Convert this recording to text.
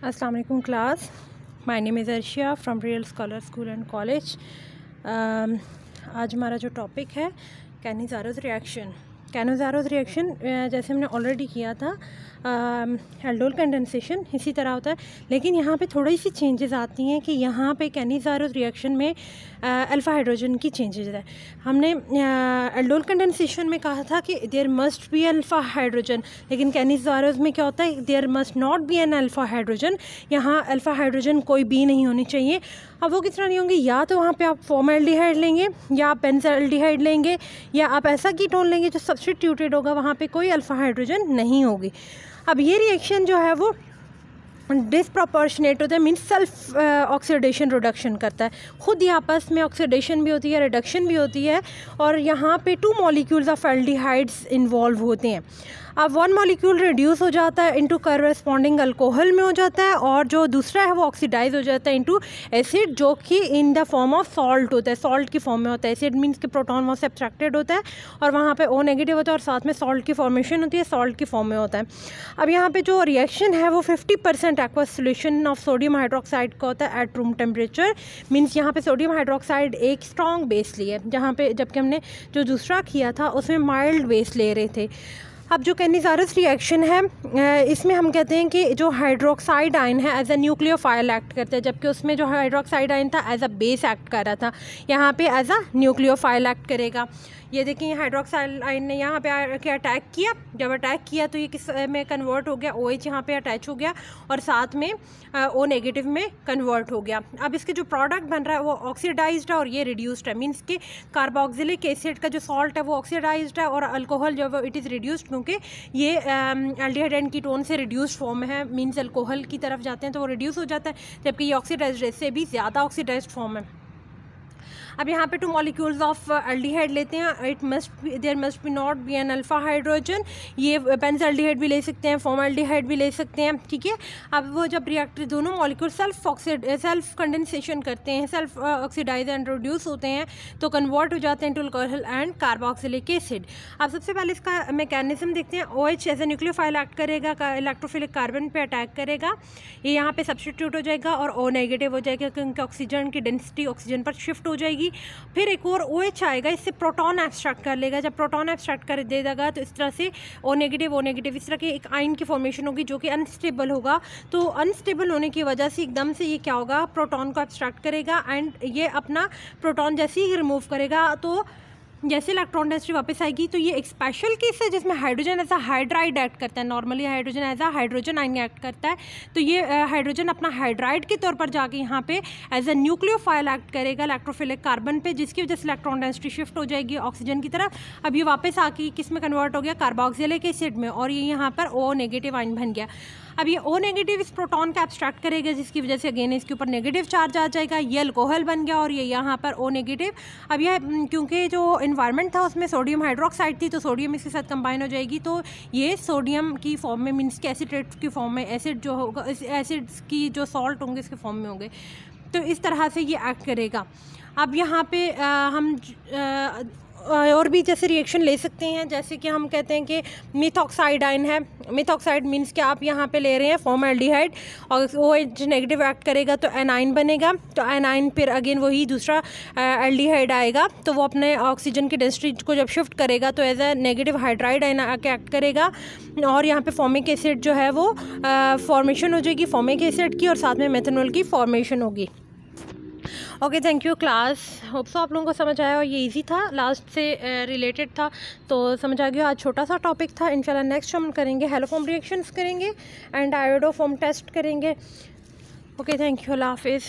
अस्सलाम वालेकुम class, my name is Arshia from real scholar school and college. आज हमारा जो टॉपिक है कैनिज़ारोस रिएक्शन। कैनिज़ारोस रिएक्शन जैसे हमने ऑलरेडी किया था एल्डोल कंडेंसेशन इसी तरह होता है, लेकिन यहाँ पे थोड़ी सी चेंजेस आती हैं कि यहाँ पे कैनिज़ारोस रिएक्शन में अल्फ़ा हाइड्रोजन की चेंजेस है। हमने एल्डोल कंडेंसेशन में कहा था कि there must be alpha hydrogen, लेकिन कैनिज़ारोस में क्या होता है, there must not be an alpha hydrogen. यहाँ अल्फ़ा हाइड्रोजन कोई भी नहीं होनी चाहिए। अब वो किस तरह नहीं होंगी, या तो वहाँ पे आप फॉर्मल्डिहाइड लेंगे या आप बेंज़ल्डिहाइड लेंगे या आप ऐसा कीटोन लेंगे जो सब्स्टिट्यूटेड होगा, वहाँ पे कोई अल्फ़ा हाइड्रोजन नहीं होगी। अब ये रिएक्शन जो है वो डिसप्रपोर्शनेट होता है, मीन्स सेल्फ ऑक्सीडेशन रिडक्शन करता है। खुद ही आपस में ऑक्सीडेशन भी होती है, रिडक्शन भी होती है, और यहाँ पे 2 मॉलिक्यूल्स ऑफ एल्डिहाइड्स इन्वॉल्व होते हैं। अब 1 मॉलिक्यूल रिड्यूस हो जाता है इनटू करस्पॉन्डिंग अल्कोहल में हो जाता है, और जो दूसरा है वो ऑक्सीडाइज हो जाता है इनटू एसिड, जो कि in the form of salt होता है, सॉल्ट की फॉर्म में होता है। एसिड मीन्स कि प्रोटॉन वहाँ से सब्ट्रैक्टेड होता है और वहाँ पे O नेगेटिव होता है और साथ में सॉल्ट की फॉर्मेशन होती है, सॉल्ट की फॉर्म में होता है। अब यहाँ पे जो रिएक्शन है वो 50% aqueous solution of sodium hydroxide का होता है एट रूम टेम्परेचर। मीन्स यहाँ पे सोडियम हाइड्रोक्साइड एक स्ट्रॉन्ग बेस ली है, जहाँ पे जबकि हमने जो दूसरा किया था उसमें माइल्ड बेस ले रहे थे। अब जो कैनिज़ारोस रिएक्शन है इसमें हम कहते हैं कि जो हाइड्रोक्साइड आयन है एज अ न्यूक्लियोफाइल एक्ट करता है, जबकि उसमें जो हाइड्रोक्साइड आयन था एज अ बेस एक्ट कर रहा था, यहाँ पे एज अ न्यूक्लियोफाइल एक्ट करेगा। ये देखिए हाइड्रोक्साइड आयन ने यहाँ पे आके अटैक किया, जब अटैक किया तो ये किस में कन्वर्ट हो गया, OH यहाँ पे अटैच हो गया और साथ में O नेगेटिव में कन्वर्ट हो गया। अब इसके जो प्रोडक्ट बन रहा है वो ऑक्सीडाइज्ड है और ये रिड्यूस्ड है, मीन्स कि कार्बोक्सिलिक एसिड का जो सॉल्ट है वो ऑक्सीडाइज्ड है और अल्कोहल जो है इट इज़ रिड्यूस्ड, क्योंकि ये एल्डिहाइड एंड कीटोन से रिड्यूस्ड फॉर्म में है, मीन्स अल्कोहल की तरफ जाते हैं तो वो रिड्यूस हो जाता है, जबकि ये ऑक्सीडाइज्ड से भी ज़्यादा ऑक्सीडाइज्ड फॉर्म है। अब यहाँ पे 2 मॉलिक्यूल्स ऑफ एल्डिहाइड लेते हैं, there must be not be an alpha hydrogen. ये बेंज़ल्डिहाइड भी ले सकते हैं, फॉर्मल्डिहाइड भी ले सकते हैं, ठीक है। अब वो जब रिएक्टर दोनों मॉलिक्यूल सेल्फ कंडेंसेशन करते हैं, सेल्फ ऑक्सीडाइज एंड रिड्यूस होते हैं, तो कन्वर्ट हो जाते हैं to alcohol and carboxylic acid. अब सबसे पहले इसका मैकेनिज्म देखते हैं। OH as a nucleophile act करेगा, इलेक्ट्रोफिलिक कार्बन पे अटैक करेगा, ये यहाँ पे सब्स्टिट्यूट हो जाएगा और O नेगेटिव हो जाएगा, क्योंकि ऑक्सीजन की डेंसिटी ऑक्सीजन पर शिफ्ट हो जाएगी। फिर एक और OH आएगा, इससे प्रोटॉन एब्स्ट्रैक्ट कर लेगा। जब प्रोटॉन एब्स्ट्रैक्ट कर दे देगा तो इस तरह से O नेगेटिव इस तरह के एक आयन की फॉर्मेशन होगी जो कि अनस्टेबल होगा। तो अनस्टेबल होने की वजह से एकदम से ये क्या होगा, प्रोटॉन को एब्स्ट्रैक्ट करेगा एंड ये अपना प्रोटॉन जैसे ही रिमूव करेगा तो जैसे इलेक्ट्रॉन डेंसिटी वापस आएगी। तो ये एक स्पेशल केस है जिसमें hydrogen as a hydride act करता है। Normally hydrogen as a hydrogen ion act करता है, तो ये हाइड्रोजन अपना हाइड्राइड के तौर पर जाके यहाँ पे एज अ न्यूक्लियोफाइल एक्ट करेगा इलेक्ट्रोफिलिक कार्बन पे, जिसकी वजह से इलेक्ट्रॉन डेंसिटी शिफ्ट हो जाएगी ऑक्सीजन की तरफ। अब ये वापस आके किस में कन्वर्ट हो गया, कार्बोक्सिलिक एसिड में, और ये यहाँ पर O नेगेटिव आयन बन गया। अब ये O नेगेटिव इस प्रोटॉन का एब्स्ट्रैक्ट करेगा, जिसकी वजह से अगेन इसके ऊपर नेगेटिव चार्ज आ जाएगा, ये अल्कोहल बन गया और ये यहाँ पर O नेगेटिव। अब यह क्योंकि जो इन्वायरमेंट था उसमें सोडियम हाइड्रोक्साइड थी, तो सोडियम इसके साथ कंबाइन हो जाएगी, तो ये सोडियम की फॉर्म में, मीन्स कि एसिट्रेट की फॉर्म में, एसिड जो होगा, एसिड्स की जो सॉल्ट होंगे इसके फॉर्म में होंगे, तो इस तरह से ये एक्ट करेगा। अब यहाँ पे हम और भी जैसे रिएक्शन ले सकते हैं, जैसे कि हम कहते हैं कि मिथॉक्साइड आयन है। मिथॉक्साइड मीन्स कि आप यहाँ पे ले रहे हैं फॉर्मल्डिहाइड और OH नेगेटिव एक्ट करेगा तो एनाइन बनेगा, तो एनाइन फिर अगेन वही दूसरा एल्डिहाइड आएगा, तो वो अपने ऑक्सीजन की डेंसिटी को जब शिफ्ट करेगा तो as a negative hydride ion आके एक्ट करेगा और यहाँ पे फॉर्मिक एसिड जो है वो फॉर्मेशन हो जाएगी फॉर्मिक एसिड की, और साथ में मेथनॉल की फॉर्मेशन होगी। Okay, thank you class. Hope so आप लोगों को समझ आया और ये इजी था, लास्ट से रिलेटेड था, तो समझ आ गया। आज छोटा सा टॉपिक था, इंशाल्लाह नेक्स्ट हम करेंगे हेलोफॉर्म रिएक्शंस करेंगे एंड आयोडोफॉर्म टेस्ट करेंगे। ओके, थैंक यू, अल्लाह हाफिज़।